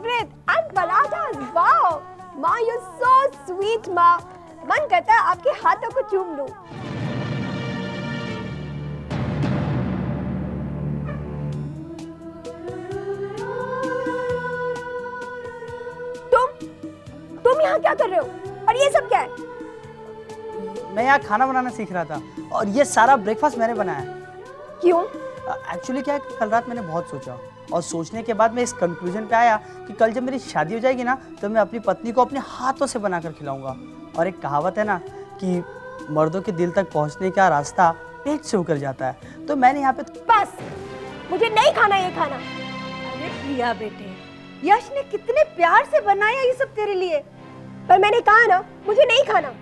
favorite and parathas. Wow, माँ you're so sweet माँ. मन करता है आपके हाथों को चूम लूं. तुम यहाँ क्या कर रहे हो? और ये सब क्या है? मैं यहाँ खाना बनाना सीख रहा था और ये सारा ब्रेकफास्ट मैंने बनाया. क्यों? एक्चुअली क्या है कि कल रात मैंने बहुत सोचा और सोचने के बाद मैं इस कंक्लूजन पे आया कि कल जब मेरी शादी हो जाएगी ना तो मैं अपनी पत्नी को अपने हाथों से बनाकर खिलाऊंगा. और एक कहावत है ना कि मर्दों के दिल तक पहुंचने का रास्ता पेट से होकर जाता है. तो मैंने यहाँ पे बस, मुझे नहीं खाना ये खाना. अरे प्रिया बेटे, यश ने कितने प्यार से बनाया ये सब तेरे लिए. पर मैंने कहा ना मुझे नहीं खाना.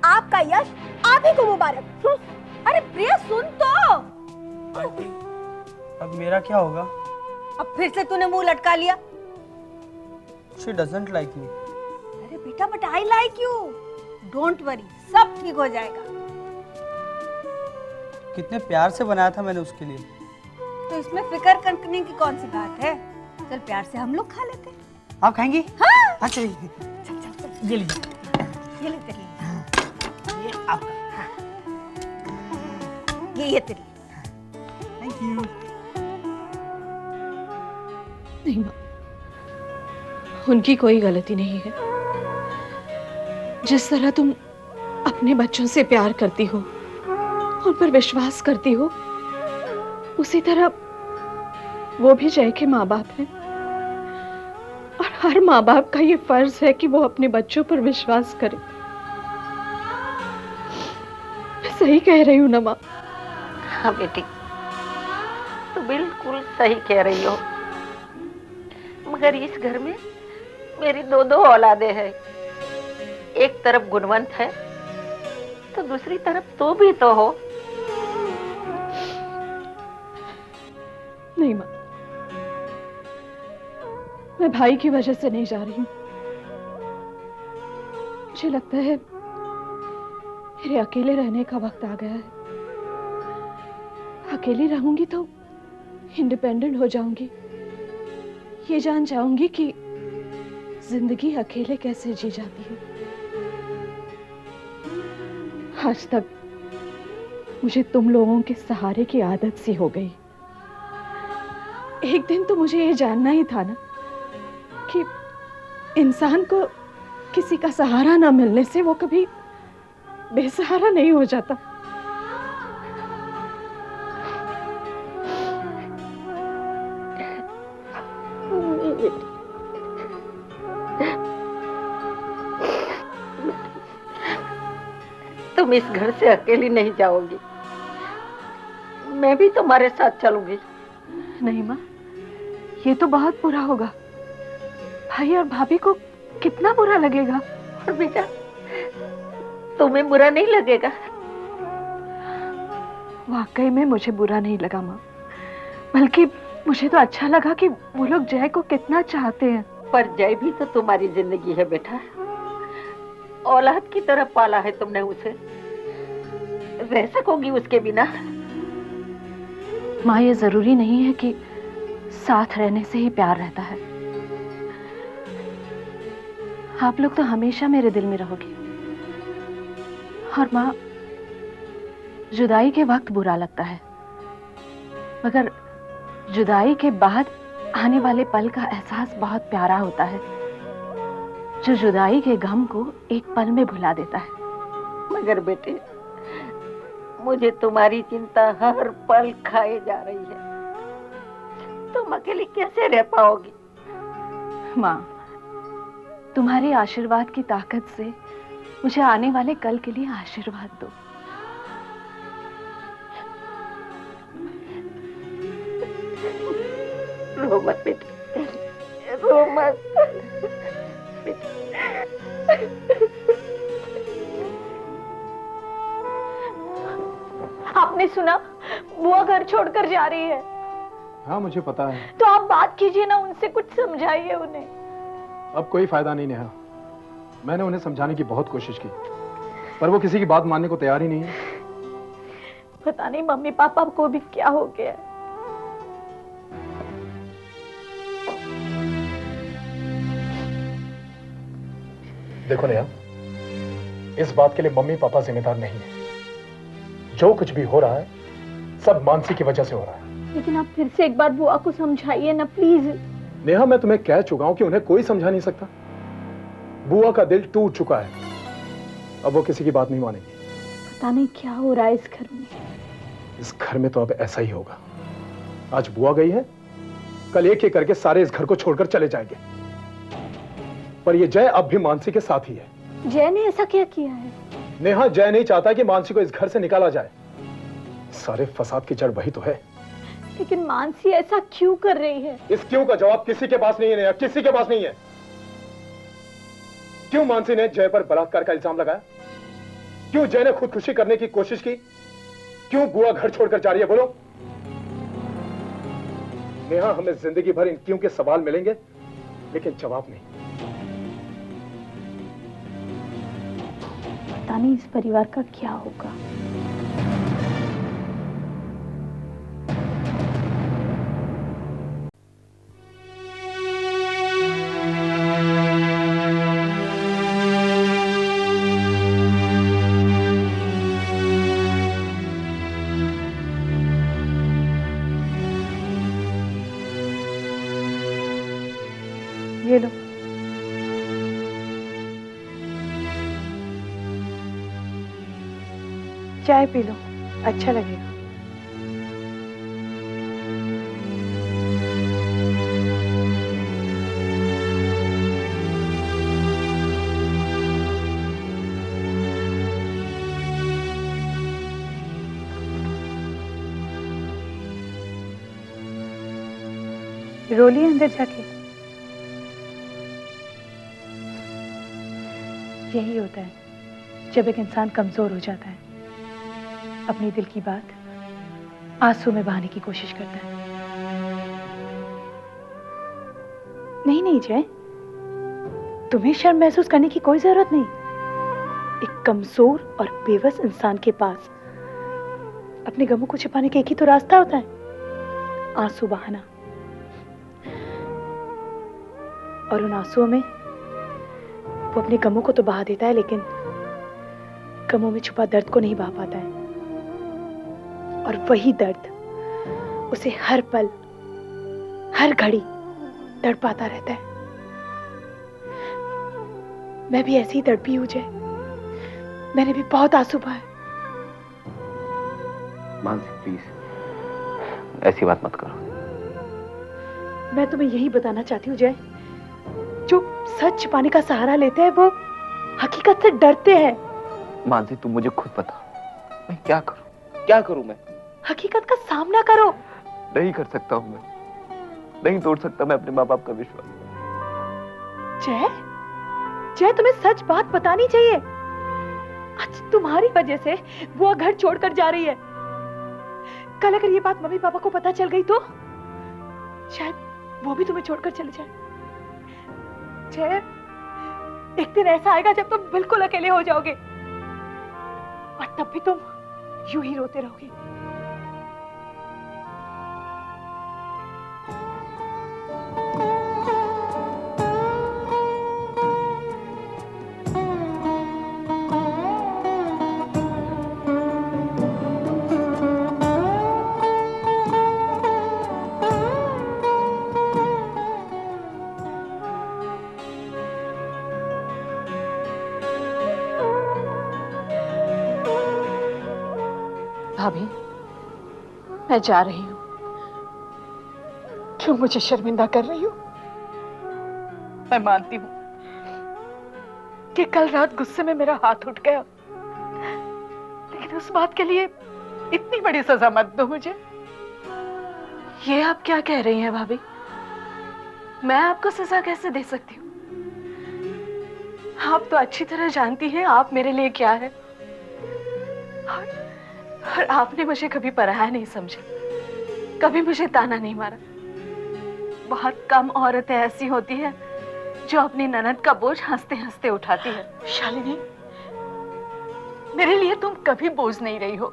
आपका यश आप ही को मुबारक. अरे प्रिया सुन तो. अब मेरा क्या होगा? अब फिर से तूने मुंह लटका लिया. She doesn't like me. अरे बेटा but I like you. Don't worry, सब ठीक हो जाएगा. कितने प्यार से बनाया था मैंने उसके लिए. तो इसमें फिक्र करने की कौन सी बात है? चल प्यार से हम लोग खा लेते हैं. आप खाएंगी? हाँ. अच्छा चल चल चल. ये लीजिए. ये ले तेरी. ये आपका. हाँ. ये तेरी. Thank you. नहीं माँ, उनकी कोई गलती नहीं है. जिस तरह तुम अपने बच्चों से प्यार करती हो, उन पर विश्वास करती हो, उसी तरह वो भी जय के माँ बाप हैं. और हर माँ बाप का ये फर्ज है कि वो अपने बच्चों पर विश्वास करे. मैं सही कह रही हूँ ना माँ? हाँ बेटी, तू बिल्कुल सही कह रही हो. मगर इस घर में मेरी दो औलादें हैं. एक तरफ गुणवंत है तो दूसरी तरफ तू भी तो हो. नहीं माँ, मैं भाई की वजह से नहीं जा रही हूँ. मुझे लगता है मेरे अकेले रहने का वक्त आ गया है. अकेली रहूंगी तो इंडिपेंडेंट हो जाऊंगी. ये जान जाऊंगी कि जिंदगी अकेले कैसे जी जाती है. आज तक मुझे तुम लोगों के सहारे की आदत सी हो गई. एक दिन तो मुझे ये जानना ही था ना कि इंसान को किसी का सहारा ना मिलने से वो कभी बेसहारा नहीं हो जाता. तुम इस घर से अकेली नहीं जाओगी, मैं भी तुम्हारे साथ चलूंगी. नहीं माँ, ये तो बहुत बुरा होगा. भाई और भाभी को कितना बुरा लगेगा. और बेटा, तुम्हें बुरा नहीं लगेगा? वाकई में मुझे बुरा नहीं लगा माँ, बल्कि मुझे तो अच्छा लगा कि वो लोग जय को कितना चाहते हैं. पर जय भी तो तुम्हारी जिंदगी है बेटा. औलाद की तरह पाला है तुमने उसे. रह सकोगी उसके बिना? माँ, ये जरूरी नहीं है कि साथ रहने से ही प्यार रहता है. आप लोग तो हमेशा मेरे दिल में रहोगे. और माँ, जुदाई के वक्त बुरा लगता है, मगर जुदाई के बाद आने वाले पल का एहसास बहुत प्यारा होता है, जो जुदाई के गम को एक पल में भुला देता है. मगर बेटे, मुझे तुम्हारी चिंता हर पल खाए जा रही है. तुम अकेली कैसे रह पाओगी? माँ, तुम्हारे आशीर्वाद की ताकत से मुझे आने वाले कल के लिए आशीर्वाद दो. रो मत बेटे, रो मत. आपने सुना? बुआ घर छोड़कर जा रही है. हाँ मुझे पता है. तो आप बात कीजिए ना, उनसे कुछ समझाइए उन्हें. अब कोई फायदा नहीं नेहा. मैंने उन्हें समझाने की बहुत कोशिश की, पर वो किसी की बात मानने को तैयार ही नहीं है. पता नहीं मम्मी पापा को भी क्या हो गया. देखो नेहा, इस बात के लिए मम्मी पापा जिम्मेदार नहीं है। जो कुछ भी हो रहा है सब मानसी की वजह से हो रहा है। लेकिन आप फिर से एक बार बुआ को समझाइए ना प्लीज। नेहा, मैं तुम्हें कह चुका हूं कि उन्हें कोई समझा नहीं सकता। बुआ का दिल टूट चुका है, अब वो किसी की बात नहीं मानेगी। पता नहीं क्या हो रहा है इस घर में। इस घर में तो अब ऐसा ही होगा। आज बुआ गई है, कल एक एक करके सारे इस घर को छोड़कर चले जाएंगे। पर ये जय अब भी मानसी के साथ ही है। जय ने ऐसा क्या किया है? नेहा, जय नहीं चाहता कि मानसी को इस घर से निकाला जाए। सारे फसाद की जड़ वही तो है। लेकिन मानसी ऐसा क्यों कर रही है? इस क्यों का जवाब किसी के पास नहीं है नेहा, किसी के पास नहीं है। क्यों मानसी ने जय पर बलात्कार का इल्जाम लगाया? क्यों जय ने खुदकुशी करने की कोशिश की? क्यों बुआ घर छोड़कर जा रही है? बोलो नेहा, हमें जिंदगी भर इन क्यों के सवाल मिलेंगे लेकिन जवाब नहीं। पता नहीं इस परिवार का क्या होगा। ये लो। चाय पी लो, अच्छा लगेगा। रोलिए अंदर जाके। यही होता है जब एक इंसान कमजोर हो जाता है, अपनी दिल की बात आंसू में बहाने की कोशिश करता है। नहीं नहीं जय, तुम्हें शर्म महसूस करने की कोई जरूरत नहीं। एक कमजोर और बेबस इंसान के पास अपने गमों को छिपाने का एक ही तो रास्ता होता है, आंसू बहाना। और उन आंसुओं में वो अपने गमों को तो बहा देता है, लेकिन गमों में छुपा दर्द को नहीं बहा पाता है। और वही दर्द उसे हर पल हर घड़ी तड़पाता रहता है। मैं भी ऐसी ही तड़पी हूं जय, मैंने भी बहुत आंसू बहाए। मानसी प्लीज ऐसी बात मत करो। मैं तुम्हें यही बताना चाहती हूँ जय, जो सच छिपाने का सहारा लेते हैं वो हकीकत से डरते हैं। मानसी तुम मुझे खुद बता, मैं क्या करूं मैं? हकीकत का सामना करो। नहीं कर सकता हूं मैं, नहीं तोड़ सकता मैं अपने माँ बाप का विश्वास। जय, जय तुम्हें सच बात बतानी चाहिए। आज तुम्हारी वजह से वो घर छोड़कर जा रही है। कल अगर ये बात मम्मी पापा को पता चल गई तो शायद वो भी तुम्हें छोड़कर चले जाए। जय, एक दिन ऐसा आएगा जब तुम बिल्कुल अकेले हो जाओगे, और तब भी तुम यूं ही रोते रहोगे। भाभी, मैं जा रही हूँ। क्यों मुझे शर्मिंदा कर रही हो? मैं मानती हूँ कि कल रात गुस्से में मेरा हाथ उठ गया, लेकिन उस बात के लिए इतनी बड़ी सजा मत दो मुझे। ये आप क्या कह रही हैं भाभी? मैं आपको सजा कैसे दे सकती हूँ? आप तो अच्छी तरह जानती हैं आप मेरे लिए क्या है। और आपने मुझे कभी पराया नहीं समझा, कभी मुझे ताना नहीं मारा। बहुत कम औरतें ऐसी होती हैं जो अपनी ननद का बोझ हंसते हंसते उठाती है। शालिनी, मेरे लिए तुम कभी बोझ नहीं रही हो।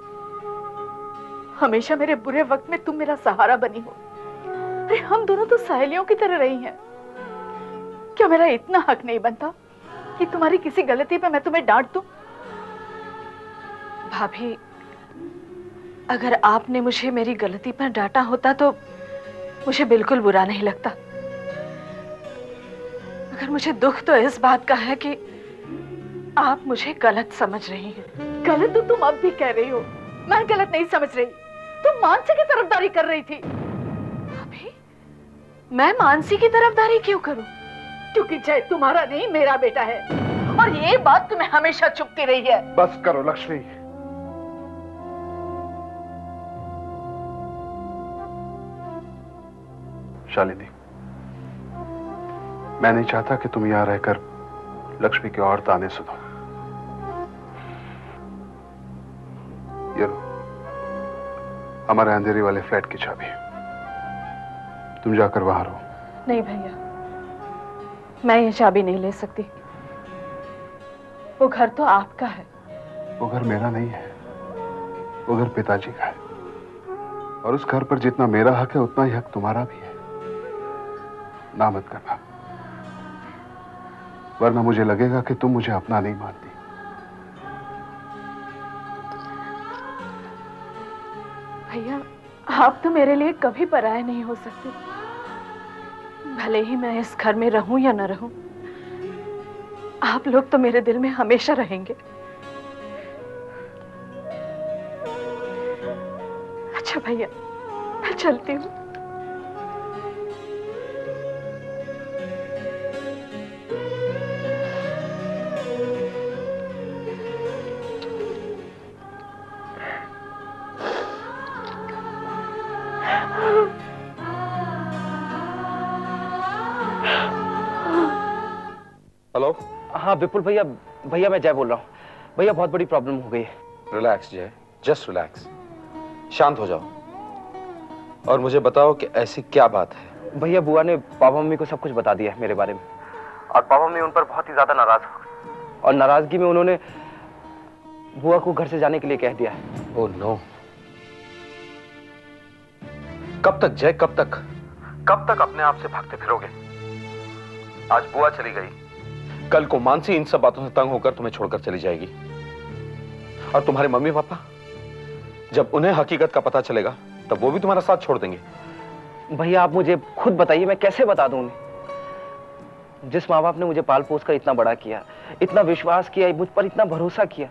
हमेशा मेरे बुरे वक्त में तुम मेरा सहारा बनी हो। अरे हम दोनों तो सहेलियों की तरह रही हैं। क्या मेरा इतना हक नहीं बनता कि तुम्हारी किसी गलती पे मैं तुम्हें डांट दूं? भाभी, अगर आपने मुझे मेरी गलती पर डांटा होता तो मुझे बिल्कुल बुरा नहीं लगता, मगर मुझे दुख तो इस बात का है कि आप मुझे गलत समझ रही हैं। गलत तो तुम अब भी कह रही हो, मैं गलत नहीं समझ रही। तुम मानसी की तरफदारी कर रही थी। अभी मैं मानसी की तरफदारी क्यों करूं? क्योंकि जय तुम्हारा नहीं मेरा बेटा है, और ये बात तुम्हें हमेशा चुभती रही है। बस करो लक्ष्मी। शालिनी, मैं नहीं चाहता कि तुम यहां रहकर लक्ष्मी के और ताने सुनो। ये लो, हमारे अंधेरी वाले फ्लैट की चाबी। तुम जाकर वहां रहो। नहीं भैया, मैं ये चाबी नहीं ले सकती। वो घर तो आपका है। वो घर मेरा नहीं है, वो घर पिताजी का है, और उस घर पर जितना मेरा हक है उतना ही हक तुम्हारा भी है। ना मत करना, वरना मुझे लगेगा कि तुम मुझे अपना नहीं मानती। भैया, आप तो मेरे लिए कभी पराये नहीं हो सकते। भले ही मैं इस घर में रहूं या न रहूं, आप लोग तो मेरे दिल में हमेशा रहेंगे। अच्छा भैया, मैं चलती हूँ। हेलो। हाँ विपुल भैया, भैया मैं जय बोल रहा हूँ। भैया बहुत बड़ी प्रॉब्लम हो गई है। रिलैक्स जय, जस्ट रिलैक्स, शांत हो जाओ और मुझे बताओ कि ऐसी क्या बात है। भैया बुआ ने पापा मम्मी को सब कुछ बता दिया है मेरे बारे में, और पापा मम्मी उन पर बहुत ही ज्यादा नाराज हो गए, और नाराजगी में उन्होंने बुआ को घर से जाने के लिए कह दिया है। Oh no. कब तक जय, कब तक? कब तक अपने आप से भागते फिरोगे? आज बुआ चली गई, कल को मानसी इन सब बातों से तंग होकर तुम्हें छोड़कर चली जाएगी, और तुम्हारे मम्मी पापा, जब उन्हें हकीकत का पता चलेगा तब वो भी तुम्हारा साथ छोड़ देंगे। भैया आप मुझे खुद बताइए, मैं कैसे बता दूं उन्हें? जिस माँ बाप ने मुझे पाल पोस कर इतना बड़ा किया, इतना विश्वास किया, मुझ पर इतना भरोसा किया,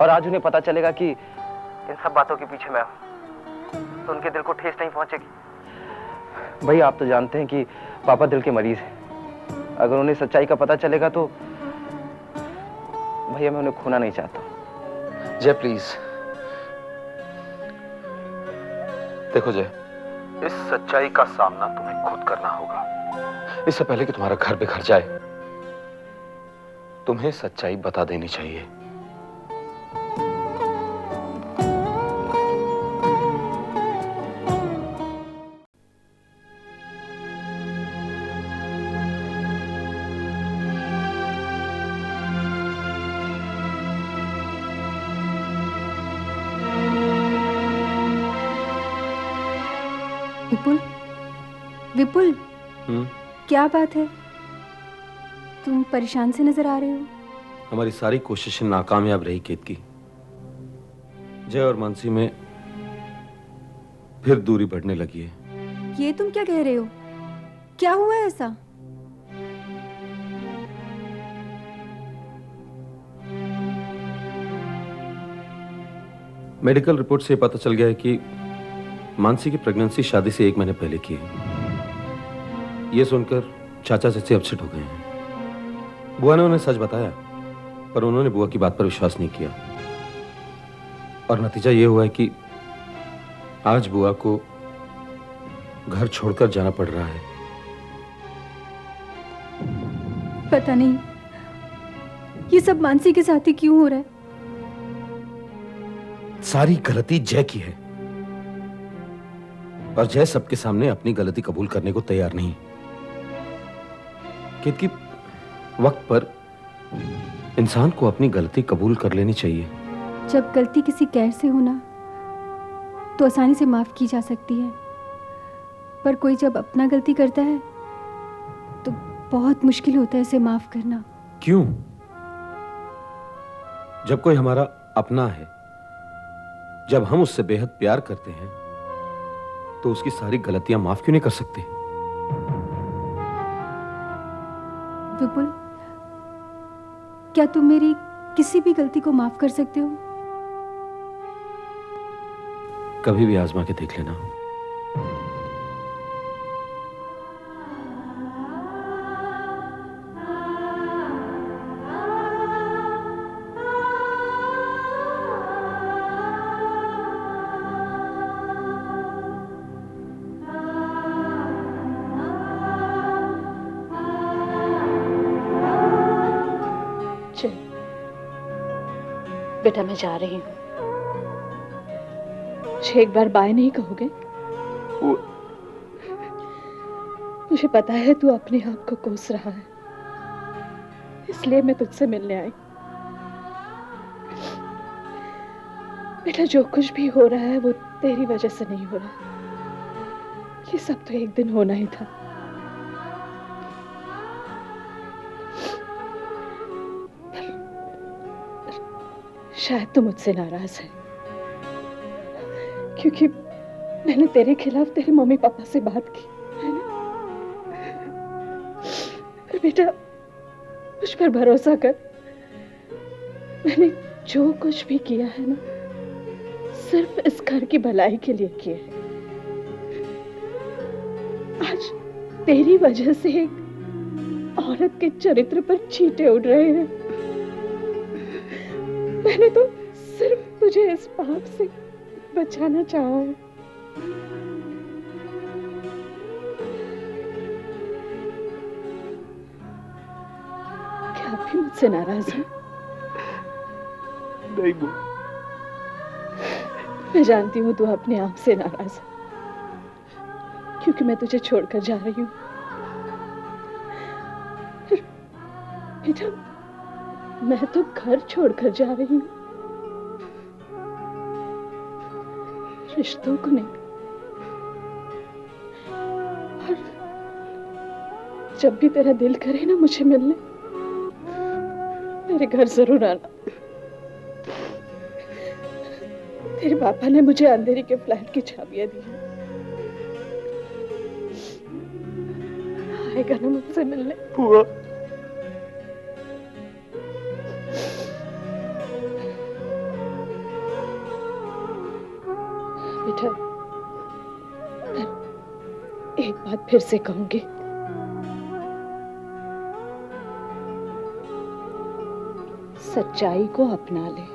और आज उन्हें पता चलेगा कि इन सब बातों के पीछे मैं हूं, तो उनके दिल को ठेस नहीं पहुंचेगी। भैया आप तो जानते हैं कि पापा दिल के मरीज हैं। अगर उन्हें सच्चाई का पता चलेगा तो भैया मैं उन्हें खोना नहीं चाहता। जय प्लीज देखो जय, इस सच्चाई का सामना तुम्हें खुद करना होगा। इससे पहले कि तुम्हारा घर बिखर जाए, तुम्हें सच्चाई बता देनी चाहिए। विपुल, विपुल, क्या बात है? तुम परेशान से नजर आ रहे हो। हमारी सारी कोशिशें नाकामयाब रही केतकी। जय और मानसी में फिर दूरी बढ़ने लगी है। ये तुम क्या कह रहे हो? क्या हुआ ऐसा? मेडिकल रिपोर्ट से पता चल गया है कि मानसी की प्रेगनेंसी शादी से 1 महीने पहले की है। यह सुनकर चाचा चाची अपसेट हो गए हैं। बुआ ने उन्हें सच बताया, पर उन्होंने बुआ की बात पर विश्वास नहीं किया, और नतीजा यह हुआ है कि आज बुआ को घर छोड़कर जाना पड़ रहा है। पता नहीं ये सब मानसी के साथ ही क्यों हो रहा है। सारी गलती जय की है, और जय सबके सामने अपनी गलती कबूल करने को तैयार नहीं। क्योंकि वक्त पर इंसान को अपनी गलती कबूल कर लेनी चाहिए। जब गलती किसी गैर से होना तो आसानी से माफ की जा सकती है, पर कोई जब अपना गलती करता है तो बहुत मुश्किल होता है इसे माफ करना। क्यों? जब कोई हमारा अपना है, जब हम उससे बेहद प्यार करते हैं, तो उसकी सारी गलतियां माफ क्यों नहीं कर सकते? विपुल, क्या तुम मेरी किसी भी गलती को माफ कर सकते हो? कभी भी आजमा के देख लेना। बेटा मैं जा रही हूँ। मुझे एक बार बाय नहीं कहोगे? मुझे पता है तू अपने आप को कोस रहा है, इसलिए मैं तुझसे मिलने आई। बेटा जो कुछ भी हो रहा है वो तेरी वजह से नहीं हो रहा। ये सब तो एक दिन होना ही था। शायद तू मुझसे नाराज है क्योंकि मैंने तेरे खिलाफ तेरे मम्मी पापा से बात की है ना? पर बेटा मुझ पर भरोसा कर, मैंने जो कुछ भी किया है ना सिर्फ इस घर की भलाई के लिए किया है। आज तेरी वजह से एक औरत के चरित्र पर चींटे उड़ रहे हैं। मैंने तो सिर्फ तुझे इस पाप से बचाना चाहा है। क्या आप भी मुझसे नाराज हैं? नहीं बुआ। मैं जानती हूँ तू अपने आप से नाराज है क्योंकि मैं तुझे छोड़कर जा रही हूँ। बेटा मैं तो घर छोड़कर जा रही हूँ, रिश्तों को नहीं। और जब भी तेरा दिल करे ना मुझे मिलने, मेरे घर जरूर आना। तेरे पापा ने मुझे अंधेरी के फ्लैट की चाबियां दी हैं। आएगा ना मुझसे मिलने? बुआ बेटा एक बात फिर से कहूंगी, सच्चाई को अपना ले।